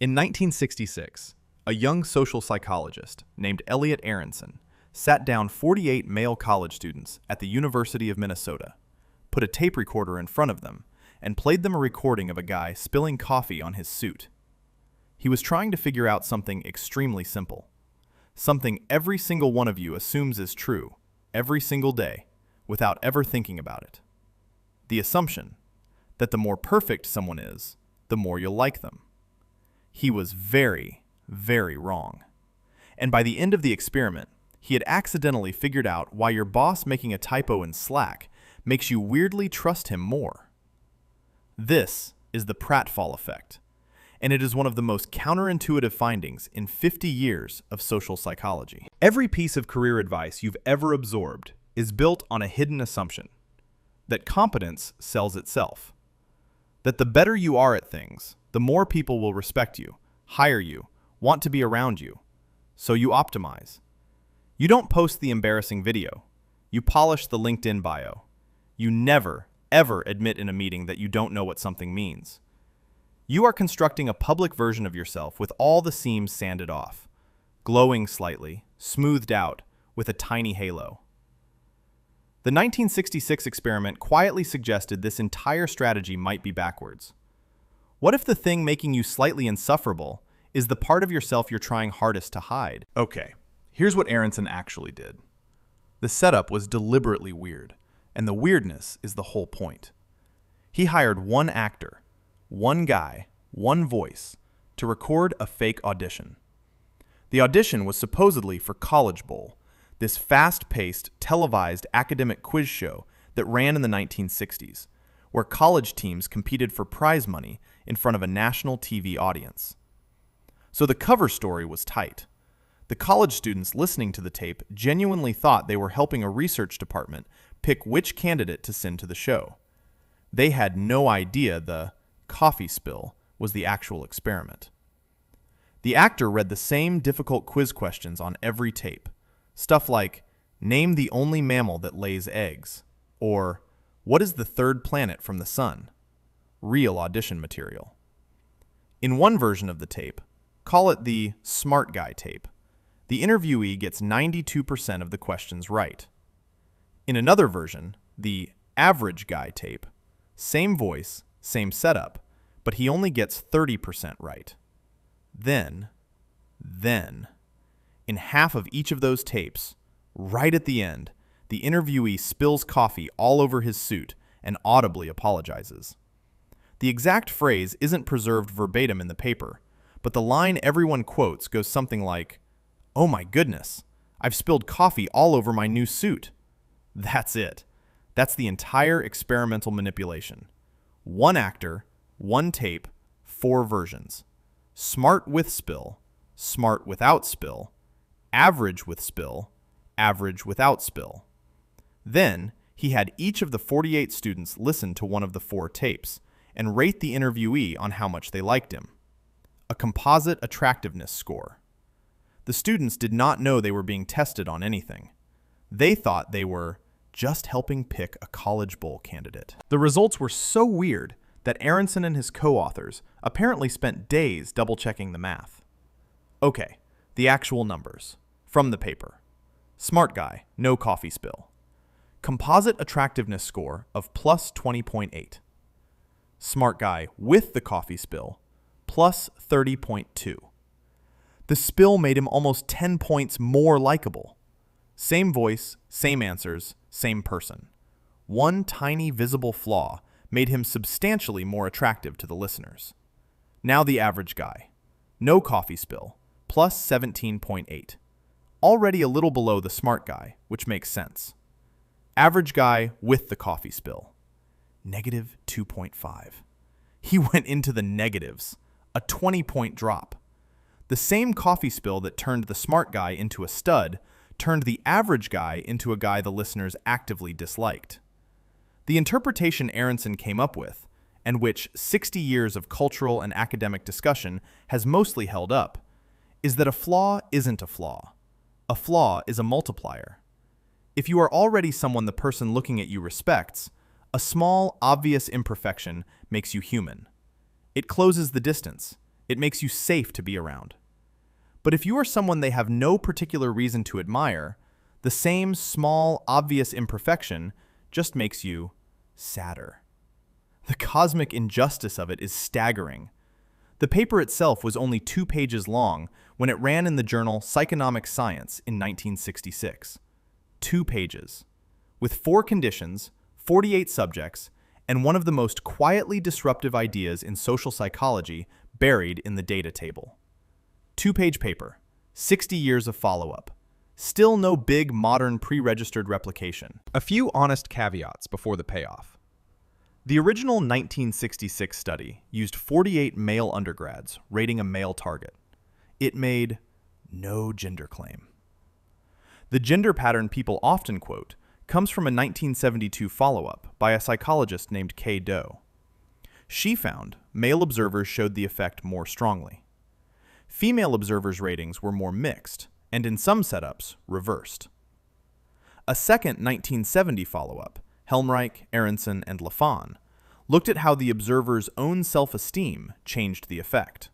In 1966, a young social psychologist named Elliot Aronson sat down 48 male college students at the University of Minnesota, put a tape recorder in front of them, and played them a recording of a guy spilling coffee on his suit. He was trying to figure out something extremely simple, something every single one of you assumes is true every single day without ever thinking about it. The assumption that the more perfect someone is, the more you'll like them. He was very, very wrong. And by the end of the experiment, he had accidentally figured out why your boss making a typo in Slack makes you weirdly trust him more. This is the Pratfall Effect, and it is one of the most counterintuitive findings in 50 years of social psychology. Every piece of career advice you've ever absorbed is built on a hidden assumption that competence sells itself, that the better you are at things, the more people will respect you, hire you, want to be around you, so you optimize. You don't post the embarrassing video. You polish the LinkedIn bio. You never, ever admit in a meeting that you don't know what something means. You are constructing a public version of yourself with all the seams sanded off, glowing slightly, smoothed out, with a tiny halo. The 1966 experiment quietly suggested this entire strategy might be backwards. What if the thing making you slightly insufferable is the part of yourself you're trying hardest to hide? Okay, here's what Aronson actually did. The setup was deliberately weird, and the weirdness is the whole point. He hired one actor, one guy, one voice, to record a fake audition. The audition was supposedly for College Bowl, this fast-paced, televised academic quiz show that ran in the 1960s, where college teams competed for prize money in front of a national TV audience. So the cover story was tight. The college students listening to the tape genuinely thought they were helping a research department pick which candidate to send to the show. They had no idea the coffee spill was the actual experiment. The actor read the same difficult quiz questions on every tape. Stuff like, name the only mammal that lays eggs, or what is the third planet from the sun? Real audition material. In one version of the tape, call it the smart guy tape, the interviewee gets 92% of the questions right. In another version, the average guy tape, same voice, same setup, but he only gets 30% right. Then, in half of each of those tapes, right at the end, the interviewee spills coffee all over his suit and audibly apologizes. The exact phrase isn't preserved verbatim in the paper, but the line everyone quotes goes something like, "Oh my goodness, I've spilled coffee all over my new suit." That's it. That's the entire experimental manipulation. One actor, one tape, 4 versions. Smart with spill, smart without spill, average with spill, average without spill. Then, he had each of the 48 students listen to one of the 4 tapes and rate the interviewee on how much they liked him. A composite attractiveness score. The students did not know they were being tested on anything. They thought they were just helping pick a College Bowl candidate. The results were so weird that Aronson and his co-authors apparently spent days double-checking the math. Okay, the actual numbers. From the paper. Smart guy, no coffee spill. Composite attractiveness score of plus 20.8. Smart guy with the coffee spill, plus 30.2. The spill made him almost 10 points more likable. Same voice, same answers, same person. One tiny visible flaw made him substantially more attractive to the listeners. Now the average guy. No coffee spill, plus 17.8. Already a little below the smart guy, which makes sense. Average guy with the coffee spill. Negative 2.5. He went into the negatives, a 20-point drop. The same coffee spill that turned the smart guy into a stud turned the average guy into a guy the listeners actively disliked. The interpretation Aronson came up with, and which 60 years of cultural and academic discussion has mostly held up, is that a flaw isn't a flaw. A flaw is a multiplier. If you are already someone the person looking at you respects, a small, obvious imperfection makes you human. It closes the distance. It makes you safe to be around. But if you are someone they have no particular reason to admire, the same small, obvious imperfection just makes you sadder. The cosmic injustice of it is staggering. The paper itself was only 2 pages long when it ran in the journal Psychonomic Science in 1966. 2 pages. With 4 conditions, 48 subjects, and one of the most quietly disruptive ideas in social psychology buried in the data table. 2-page paper, 60 years of follow-up. Still no big modern pre-registered replication. A few honest caveats before the payoff. The original 1966 study used 48 male undergrads rating a male target. It made no gender claim. The gender pattern people often quote comes from a 1972 follow-up by a psychologist named Deaux. She found male observers showed the effect more strongly. Female observers' ratings were more mixed, and in some setups, reversed. A second 1970 follow-up, Helmreich, Aronson, and LeFan, looked at how the observer's own self-esteem changed the effect.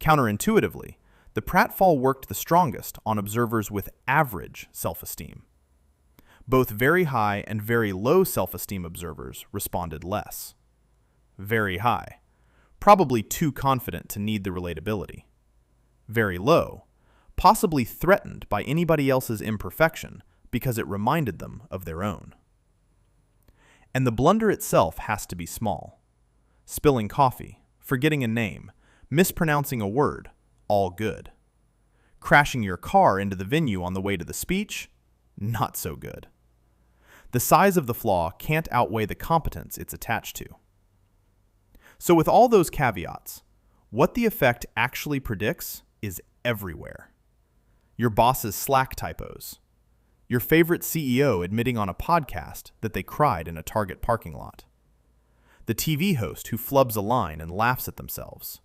Counterintuitively, the Pratfall worked the strongest on observers with average self-esteem. Both very high and very low self-esteem observers responded less. Very high, probably too confident to need the relatability. Very low, possibly threatened by anybody else's imperfection because it reminded them of their own. And the blunder itself has to be small. Spilling coffee, forgetting a name, mispronouncing a word, all good. Crashing your car into the venue on the way to the speech, not so good. The size of the flaw can't outweigh the competence it's attached to. So with all those caveats, what the effect actually predicts is everywhere. Your boss's Slack typos. Your favorite CEO admitting on a podcast that they cried in a Target parking lot. The TV host who flubs a line and laughs at themselves.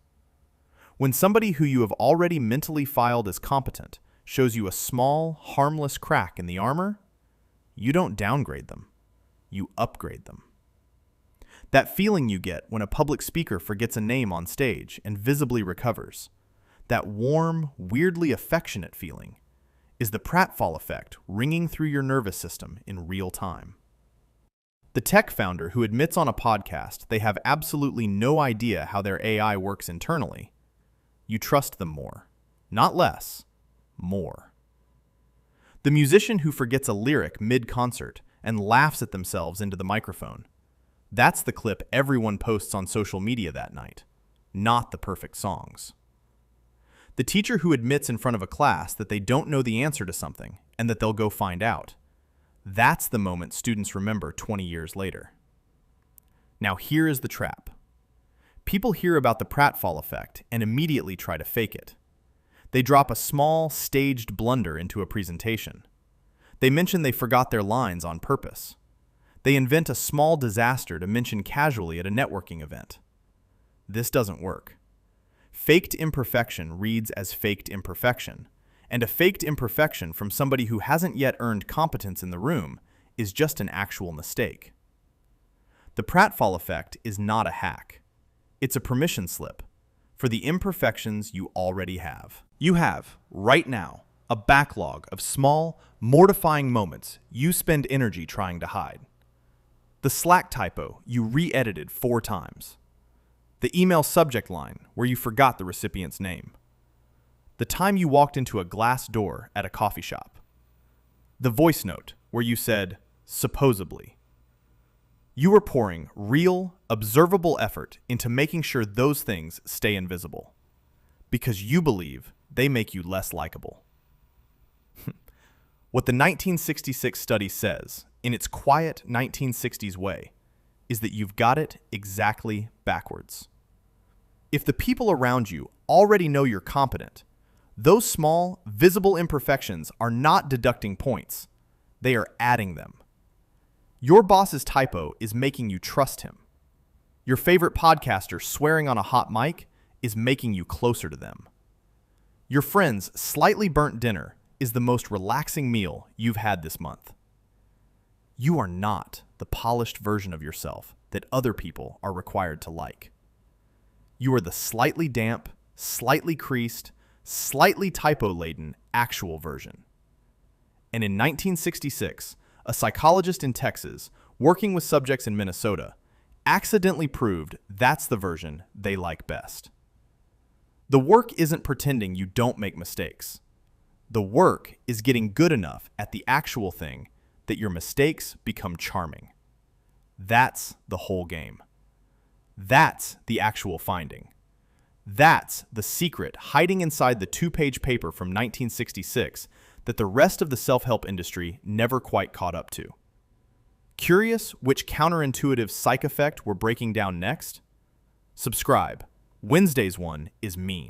When somebody who you have already mentally filed as competent shows you a small, harmless crack in the armor, you don't downgrade them. You upgrade them. That feeling you get when a public speaker forgets a name on stage and visibly recovers, that warm, weirdly affectionate feeling, is the Pratfall Effect ringing through your nervous system in real time. The tech founder who admits on a podcast they have absolutely no idea how their AI works internally, you trust them more. Not less, more. The musician who forgets a lyric mid-concert and laughs at themselves into the microphone, that's the clip everyone posts on social media that night, not the perfect songs. The teacher who admits in front of a class that they don't know the answer to something and that they'll go find out, that's the moment students remember 20 years later. Now here is the trap. People hear about the Pratfall Effect and immediately try to fake it. They drop a small, staged blunder into a presentation. They mention they forgot their lines on purpose. They invent a small disaster to mention casually at a networking event. This doesn't work. Faked imperfection reads as faked imperfection, and a faked imperfection from somebody who hasn't yet earned competence in the room is just an actual mistake. The Pratfall Effect is not a hack. It's a permission slip for the imperfections you already have. You have, right now, a backlog of small, mortifying moments you spend energy trying to hide. The Slack typo you re-edited 4 times. The email subject line where you forgot the recipient's name. The time you walked into a glass door at a coffee shop. The voice note where you said, supposedly. You are pouring real, observable effort into making sure those things stay invisible. Because you believe they make you less likable. What the 1966 study says, in its quiet 1960s way, is that you've got it exactly backwards. If the people around you already know you're competent, those small, visible imperfections are not deducting points. They are adding them. Your boss's typo is making you trust him. Your favorite podcaster swearing on a hot mic is making you closer to them. Your friend's slightly burnt dinner is the most relaxing meal you've had this month. You are not the polished version of yourself that other people are required to like. You are the slightly damp, slightly creased, slightly typo-laden actual version. And in 1966, a psychologist in Texas, working with subjects in Minnesota, accidentally proved that's the version they like best. The work isn't pretending you don't make mistakes. The work is getting good enough at the actual thing that your mistakes become charming. That's the whole game. That's the actual finding. That's the secret hiding inside the 2-page paper from 1966 that the rest of the self-help industry never quite caught up to. Curious which counterintuitive psych effect we're breaking down next? Subscribe. Wednesday's one is mean.